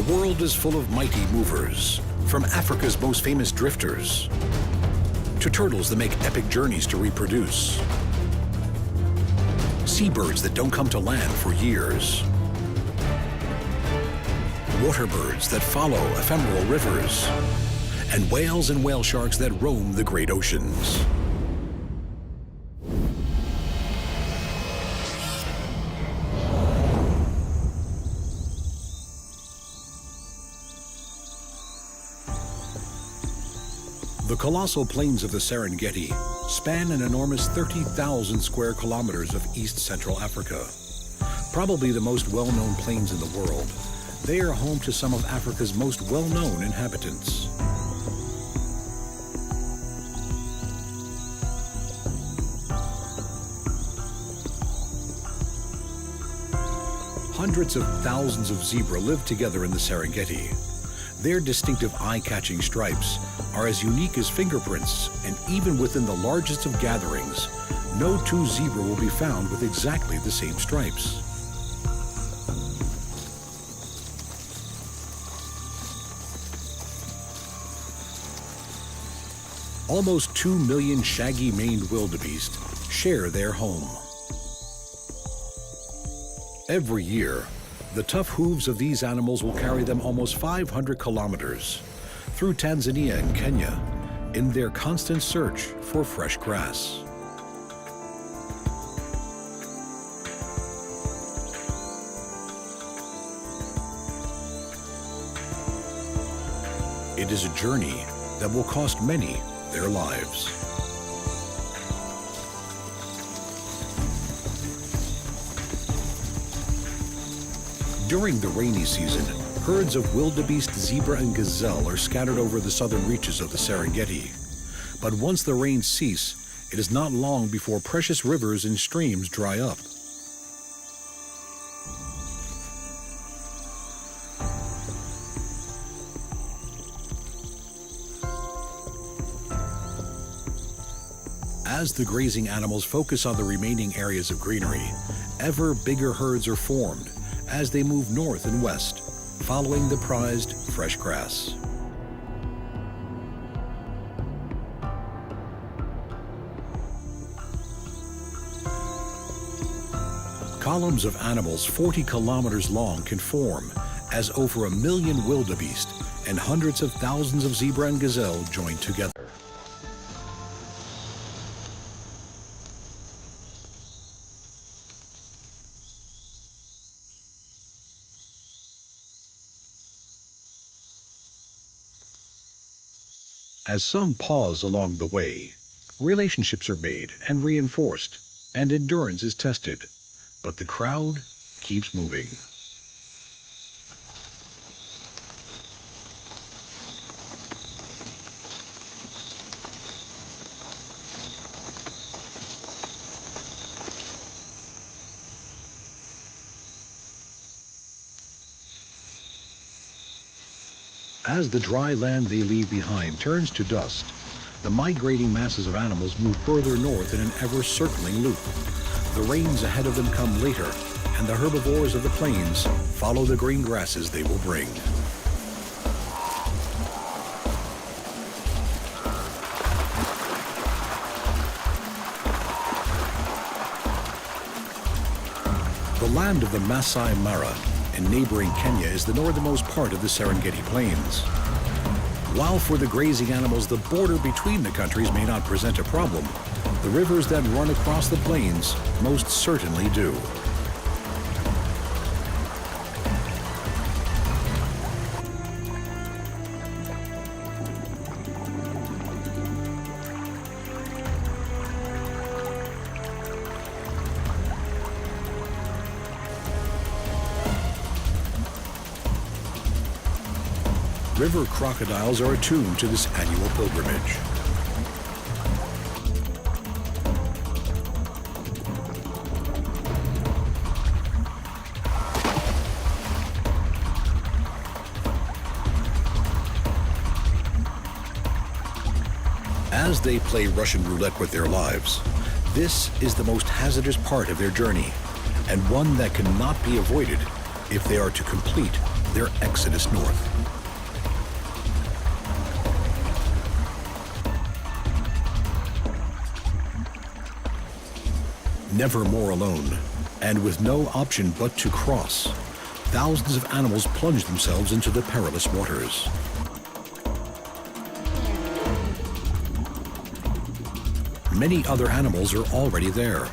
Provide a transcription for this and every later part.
world is full of mighty movers, from Africa's most famous drifters to turtles that make epic journeys to reproduce, seabirds that don't come to land for years, water birds that follow ephemeral rivers, and whales and whale sharks that roam the great oceans. The colossal plains of the Serengeti span an enormous 30,000 square kilometers of East Central Africa. Probably the most well-known plains in the world, they are home to some of Africa's most well-known inhabitants. Hundreds of thousands of zebra live together in the Serengeti. Their distinctive eye-catching stripes are as unique as fingerprints, and even within the largest of gatherings, no two zebra will be found with exactly the same stripes. Almost 2 million shaggy-maned wildebeest share their home. Every year, the tough hooves of these animals will carry them almost 500 kilometers through Tanzania and Kenya in their constant search for fresh grass. It is a journey that will cost many their lives. During the rainy season, herds of wildebeest, zebra, and gazelle are scattered over the southern reaches of the Serengeti. But once the rains cease, it is not long before precious rivers and streams dry up. As the grazing animals focus on the remaining areas of greenery, ever bigger herds are formed as they move north and west, following the prized fresh grass. Columns of animals 40 kilometers long can form as over 1 million wildebeest and hundreds of thousands of zebra and gazelle join together. As some pause along the way, relationships are made and reinforced, and endurance is tested, but the crowd keeps moving. As the dry land they leave behind turns to dust, the migrating masses of animals move further north in an ever-circling loop. The rains ahead of them come later, and the herbivores of the plains follow the green grasses they will bring. The land of the Masai Mara in neighboring Kenya is the northernmost part of the Serengeti Plains. While for the grazing animals the border between the countries may not present a problem, the rivers that run across the plains most certainly do. River crocodiles are attuned to this annual pilgrimage. As they play Russian roulette with their lives, this is the most hazardous part of their journey, and one that cannot be avoided if they are to complete their exodus north. Never more alone, and with no option but to cross, thousands of animals plunge themselves into the perilous waters. Many other animals are already there.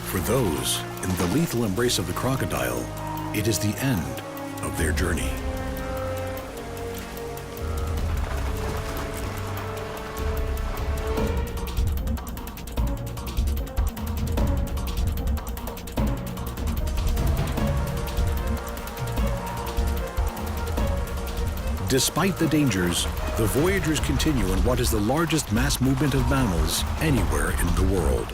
For those in the lethal embrace of the crocodile, it is the end of their journey. Despite the dangers, the voyagers continue in what is the largest mass movement of mammals anywhere in the world.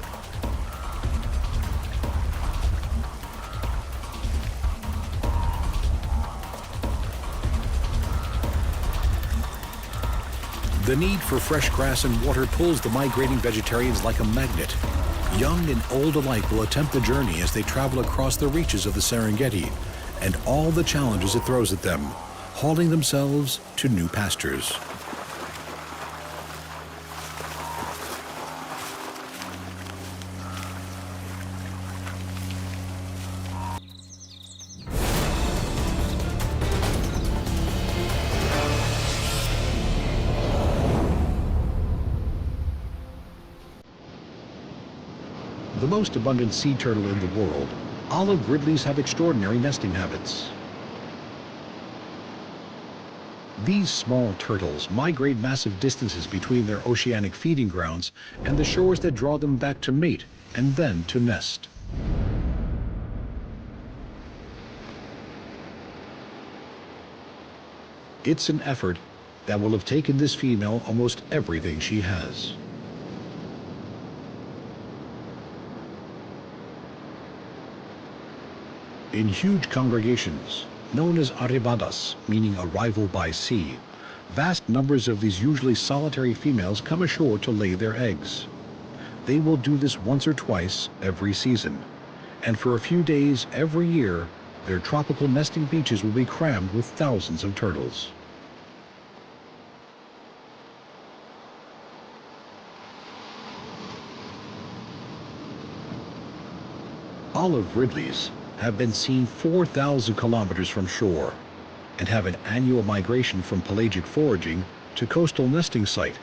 The need for fresh grass and water pulls the migrating vegetarians like a magnet. Young and old alike will attempt the journey as they travel across the reaches of the Serengeti and all the challenges it throws at them, hauling themselves to new pastures. The most abundant sea turtle in the world, olive ridleys have extraordinary nesting habits. These small turtles migrate massive distances between their oceanic feeding grounds and the shores that draw them back to mate and then to nest. It's an effort that will have taken this female almost everything she has. In huge congregations, known as arribadas, meaning arrival by sea, vast numbers of these usually solitary females come ashore to lay their eggs. They will do this once or twice every season, and for a few days every year, their tropical nesting beaches will be crammed with thousands of turtles. Olive ridleys have been seen 4,000 kilometers from shore and have an annual migration from pelagic foraging to coastal nesting site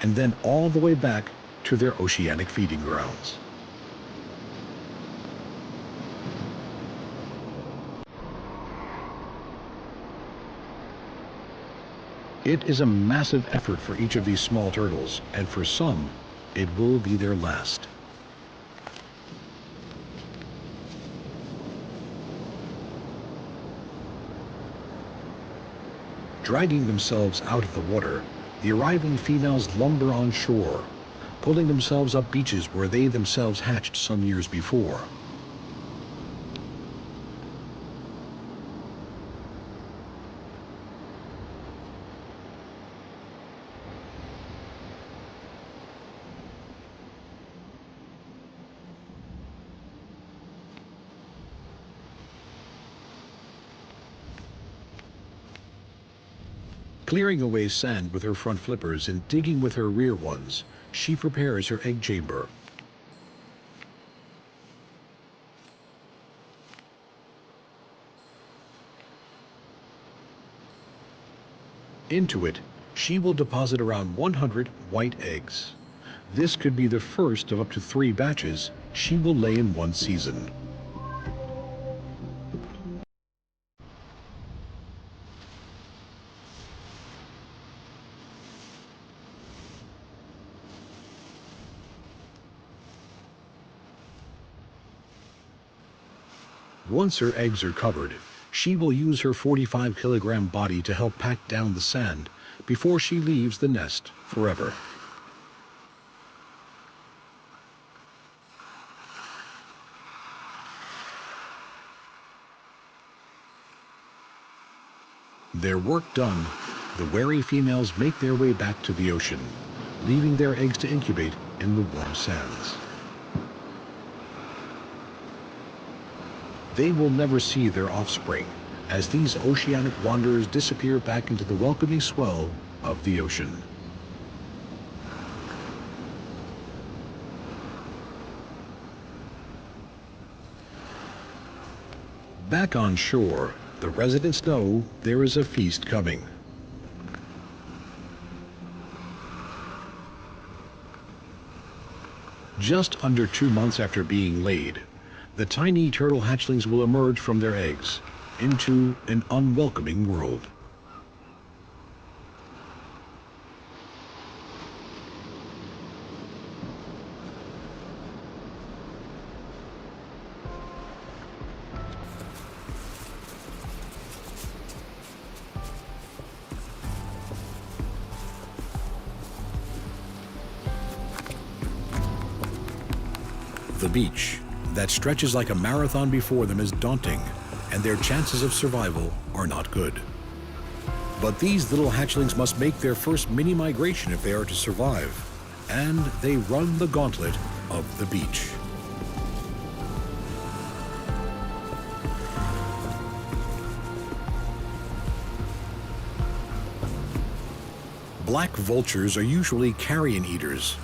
and then all the way back to their oceanic feeding grounds. It is a massive effort for each of these small turtles, and for some, it will be their last. Dragging themselves out of the water, the arriving females lumber on shore, pulling themselves up beaches where they themselves hatched some years before. Clearing away sand with her front flippers and digging with her rear ones, she prepares her egg chamber. Into it, she will deposit around 100 white eggs. This could be the first of up to 3 batches she will lay in one season. Once her eggs are covered, she will use her 45-kilogram body to help pack down the sand before she leaves the nest forever. Their work done, the wary females make their way back to the ocean, leaving their eggs to incubate in the warm sands. They will never see their offspring, as these oceanic wanderers disappear back into the welcoming swell of the ocean. Back on shore, the residents know there is a feast coming. Just under 2 months after being laid, the tiny turtle hatchlings will emerge from their eggs into an unwelcoming world. The beach that stretches like a marathon before them is daunting, and their chances of survival are not good. But these little hatchlings must make their first mini migration if they are to survive, and they run the gauntlet of the beach. Black vultures are usually carrion eaters,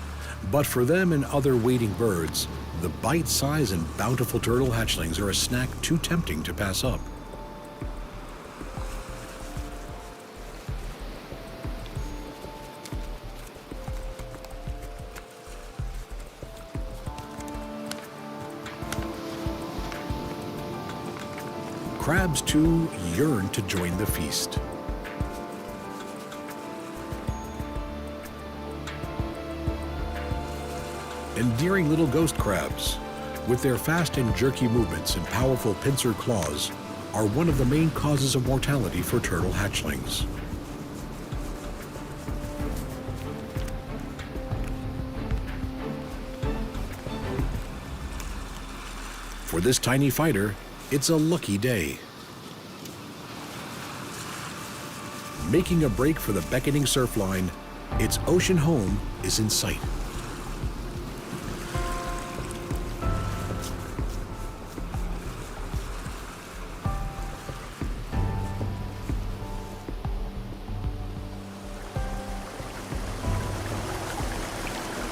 but for them and other wading birds, the bite-sized and bountiful turtle hatchlings are a snack too tempting to pass up. Crabs, too, yearn to join the feast. Endearing little ghost crabs, with their fast and jerky movements and powerful pincer claws, are one of the main causes of mortality for turtle hatchlings. For this tiny fighter, it's a lucky day. Making a break for the beckoning surf line, its ocean home is in sight.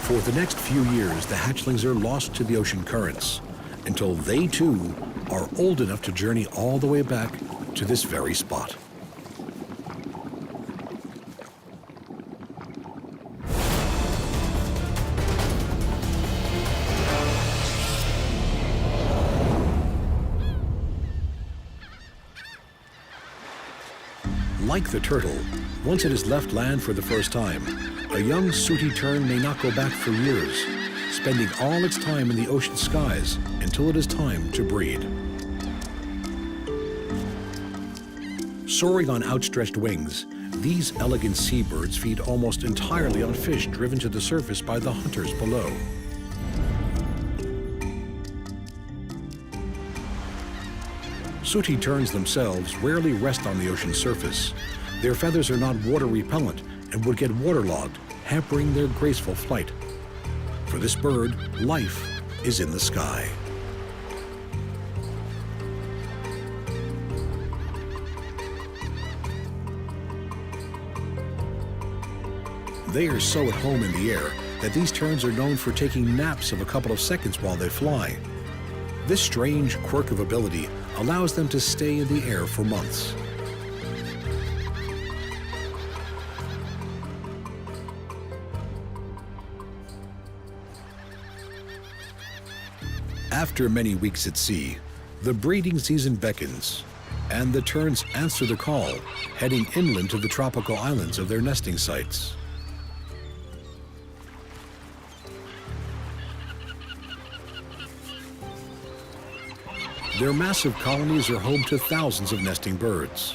For the next few years, the hatchlings are lost to the ocean currents, until they too are old enough to journey all the way back to this very spot. Like the turtle, once it has left land for the first time, a young sooty tern may not go back for years, spending all its time in the ocean skies until it is time to breed. Soaring on outstretched wings, these elegant seabirds feed almost entirely on fish driven to the surface by the hunters below. Sooty terns themselves rarely rest on the ocean surface. Their feathers are not water repellent and would get waterlogged, hampering their graceful flight. For this bird, life is in the sky. They are so at home in the air that these terns are known for taking naps of a couple of seconds while they fly. This strange quirk of ability allows them to stay in the air for months. After many weeks at sea, the breeding season beckons, and the terns answer the call, heading inland to the tropical islands of their nesting sites. Their massive colonies are home to thousands of nesting birds.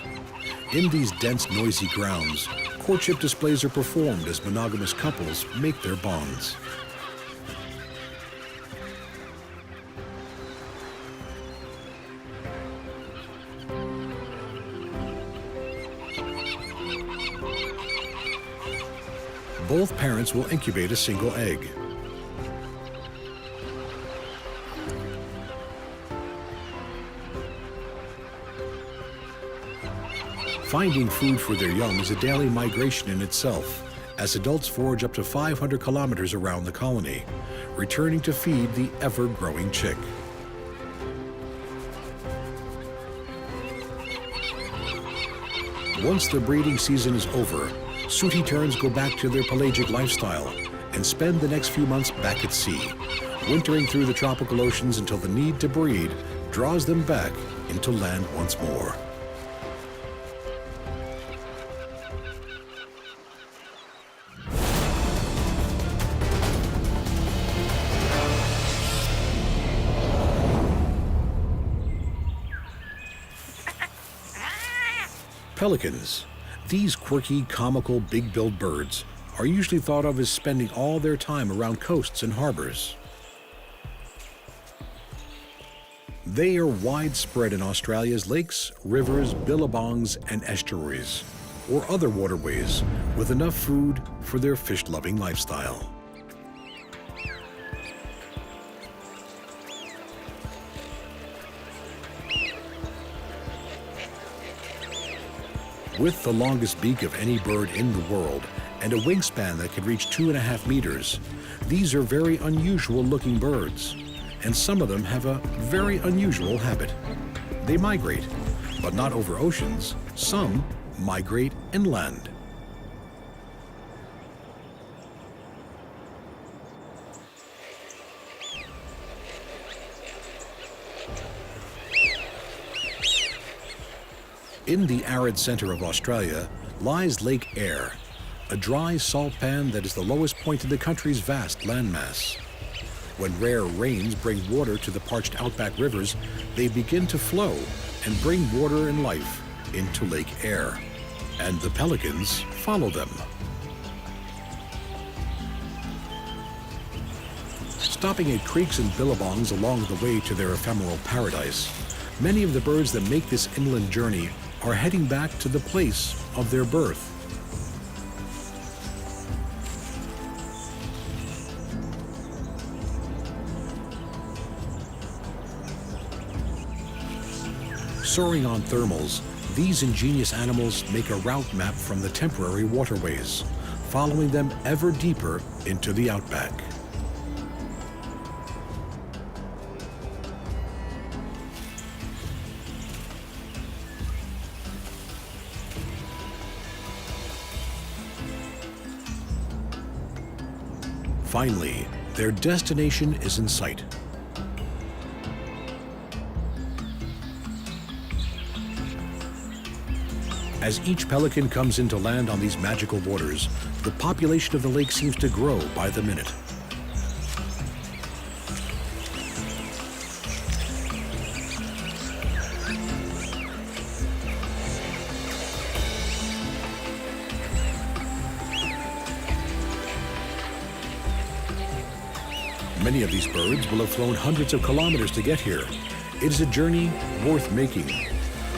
In these dense, noisy grounds, courtship displays are performed as monogamous couples make their bonds. Both parents will incubate a single egg. Finding food for their young is a daily migration in itself, as adults forage up to 500 kilometers around the colony, returning to feed the ever-growing chick. Once the breeding season is over, sooty terns go back to their pelagic lifestyle and spend the next few months back at sea, wintering through the tropical oceans until the need to breed draws them back into land once more. Pelicans. These quirky, comical, big-billed birds are usually thought of as spending all their time around coasts and harbors. They are widespread in Australia's lakes, rivers, billabongs, and estuaries, or other waterways with enough food for their fish-loving lifestyle. With the longest beak of any bird in the world and a wingspan that can reach 2.5 meters, these are very unusual looking birds, and some of them have a very unusual habit. They migrate, but not over oceans. Some migrate inland. In the arid center of Australia lies Lake Eyre, a dry salt pan that is the lowest point in the country's vast landmass. When rare rains bring water to the parched outback rivers, they begin to flow and bring water and life into Lake Eyre, and the pelicans follow them. Stopping at creeks and billabongs along the way to their ephemeral paradise, many of the birds that make this inland journey are heading back to the place of their birth. Soaring on thermals, these ingenious animals make a route map from the temporary waterways, following them ever deeper into the outback. Finally, their destination is in sight. As each pelican comes into land on these magical waters, the population of the lake seems to grow by the minute. Many of these birds will have flown hundreds of kilometers to get here. It is a journey worth making.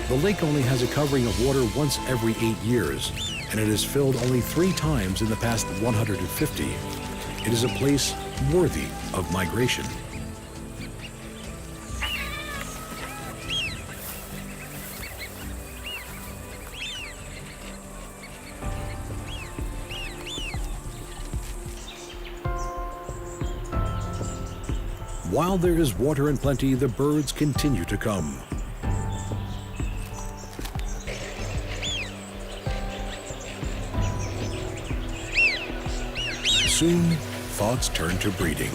The lake only has a covering of water once every 8 years, and it has filled only 3 times in the past 150. It is a place worthy of migration. While there is water in plenty, the birds continue to come. Soon, thoughts turn to breeding.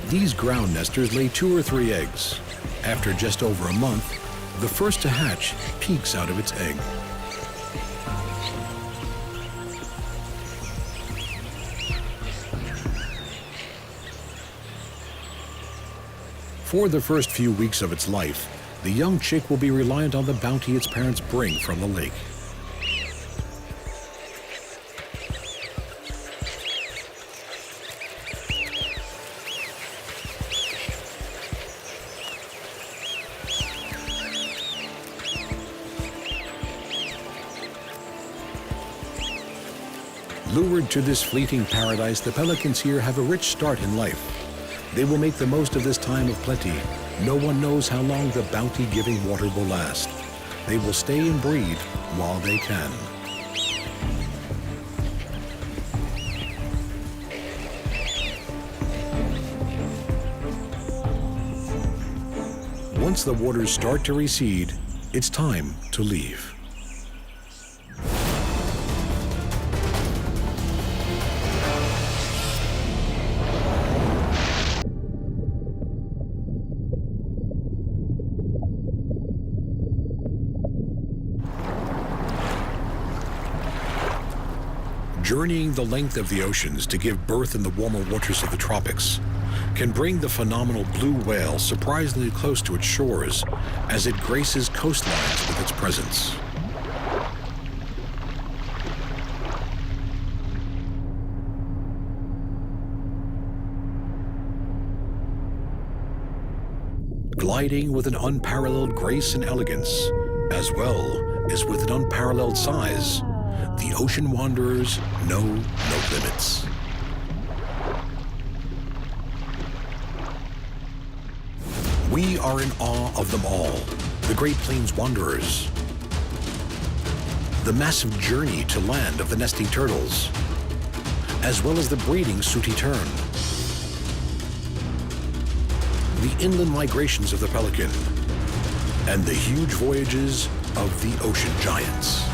These ground nesters lay 2 or 3 eggs. After just over a month, the first to hatch peeks out of its egg. For the first few weeks of its life, the young chick will be reliant on the bounty its parents bring from the lake. Lured to this fleeting paradise, the pelicans here have a rich start in life. They will make the most of this time of plenty. No one knows how long the bounty-giving water will last. They will stay and breed while they can. Once the waters start to recede, it's time to leave. Journeying the length of the oceans to give birth in the warmer waters of the tropics can bring the phenomenal blue whale surprisingly close to its shores as it graces coastlines with its presence. Gliding with an unparalleled grace and elegance, as well as with an unparalleled size, the ocean wanderers know no limits. We are in awe of them all, the Great Plains wanderers, the massive journey to land of the nesting turtles, as well as the breeding sooty tern, the inland migrations of the pelican, and the huge voyages of the ocean giants.